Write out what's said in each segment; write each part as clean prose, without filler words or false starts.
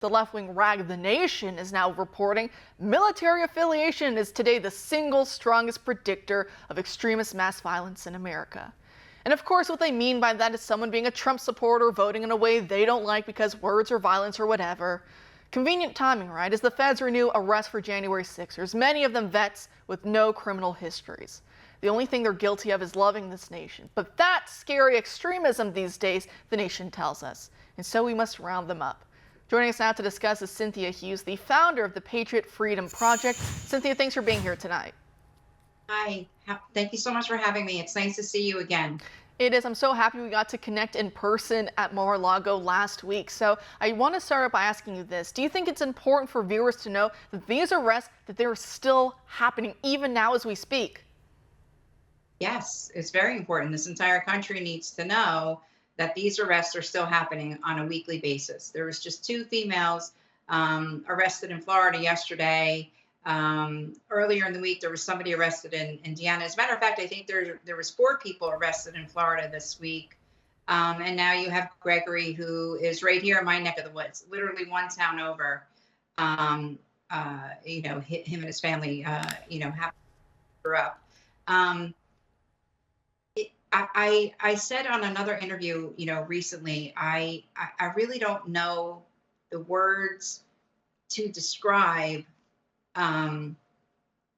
The left-wing rag The Nation is now reporting military affiliation is today the single strongest predictor of extremist mass violence in America. And of course, what they mean by that is someone being a Trump supporter, voting in a way they don't like because words or violence or whatever. Convenient timing, right, as the feds renew arrests for January 6ers, many of them vets with no criminal histories. The only thing they're guilty of is loving this nation. But that's scary extremism these days, The Nation tells us. And so we must round them up. Joining us now to discuss is Cynthia Hughes, the founder of the Patriot Freedom Project. Cynthia, thanks for being here tonight. Hi, thank you so much for having me. It's nice to see you again. It is. I'm so happy we got to connect in person at Mar-a-Lago last week. So I want to start by asking you this. Do you think it's important for viewers to know that these arrests, that they're still happening even now as we speak? Yes, it's very important. This entire country needs to know that these arrests are still happening on a weekly basis. There was just 2 females arrested in Florida yesterday. Earlier in the week, there was somebody arrested in Indiana. As a matter of fact, I think there was 4 people arrested in Florida this week. And now you have Gregory, who is right here in my neck of the woods, literally one town over. Him and his family, grew up. I said on another interview, recently, I really don't know the words to describe,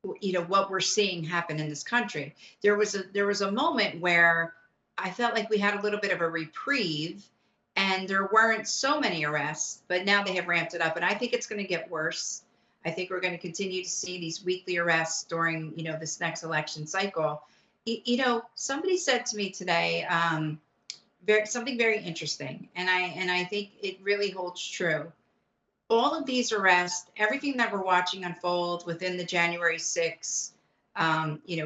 what we're seeing happen in this country. There was a moment where I felt like we had a little bit of a reprieve and there weren't so many arrests, but now they have ramped it up. And I think it's going to get worse. I think we're going to continue to see these weekly arrests during, this next election cycle. Somebody said to me today, something very interesting, and I think it really holds true. All of these arrests, everything that we're watching unfold within the January 6th,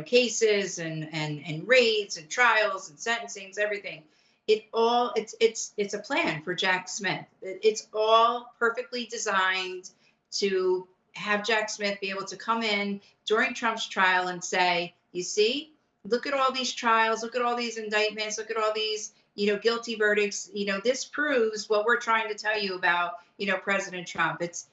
cases and raids and trials and sentencings, everything. It's a plan for Jack Smith. It's all perfectly designed to have Jack Smith be able to come in during Trump's trial and say, you see, look at all these trials, look at all these indictments, look at all these, guilty verdicts. This proves what we're trying to tell you about, President Trump. It's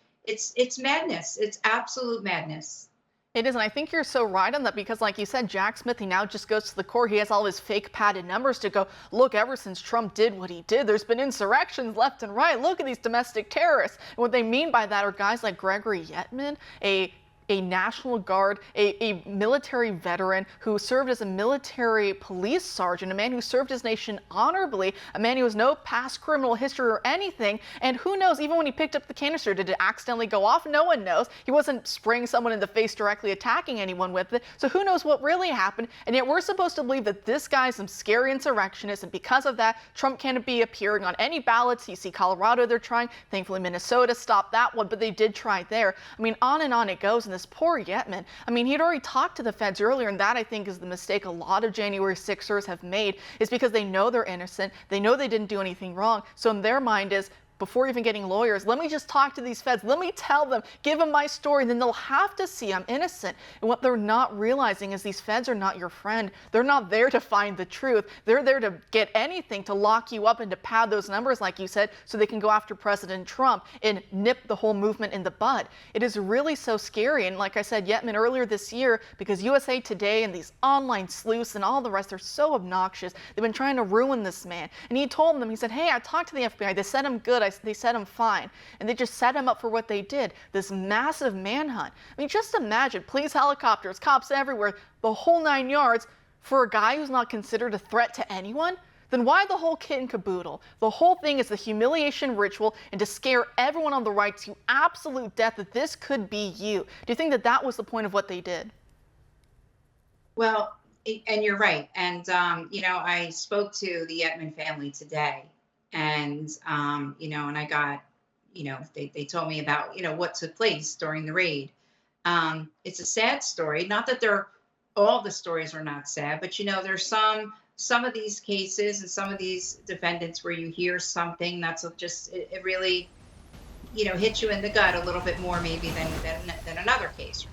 madness. It's absolute madness. It is, and I think you're so right on that because, like you said, Jack Smith, he now just goes to the court. He has all his fake padded numbers to go, look, ever since Trump did what he did, there's been insurrections left and right. Look at these domestic terrorists. And what they mean by that are guys like Gregory Yetman, a National Guard, a military veteran who served as a military police sergeant, a man who served his nation honorably, a man who has no past criminal history or anything. And who knows, even when he picked up the canister, did it accidentally go off? No one knows. He wasn't spraying someone in the face directly, attacking anyone with it. So who knows what really happened? And yet we're supposed to believe that this guy is some scary insurrectionist. And because of that, Trump can't be appearing on any ballots. You see Colorado, they're trying. Thankfully, Minnesota stopped that one, but they did try there. I mean, on and on it goes. And this poor Yetman, I mean, he'd already talked to the feds earlier, and that I think is the mistake a lot of January 6ers have made, is because they know they're innocent, they know they didn't do anything wrong, so in their mind is, before even getting lawyers, let me just talk to these feds, let me tell them, give them my story, then they'll have to see I'm innocent. And what they're not realizing is these feds are not your friend. They're not there to find the truth. They're there to get anything, to lock you up and to pad those numbers, like you said, so they can go after President Trump and nip the whole movement in the bud. It is really so scary. And like I said, Yetman earlier this year, because USA Today and these online sleuths and all the rest are so obnoxious, they've been trying to ruin this man. And he told them, he said, hey, I talked to the FBI. They said I'm good. They said him fine, and they just set him up for what they did, this massive manhunt. I mean, just imagine, police helicopters, cops everywhere, the whole 9 yards for a guy who's not considered a threat to anyone. Then why the whole kit and caboodle? The whole thing is the humiliation ritual and to scare everyone on the right to absolute death that this could be you. Do you think that that was the point of what they did? Well, and you're right. And, I spoke to the Yetman family today. And, and I got, they told me about, what took place during the raid. It's a sad story. Not that all the stories are not sad, but, there's some of these cases and some of these defendants where you hear something that's just, it really, hits you in the gut a little bit more maybe than another case.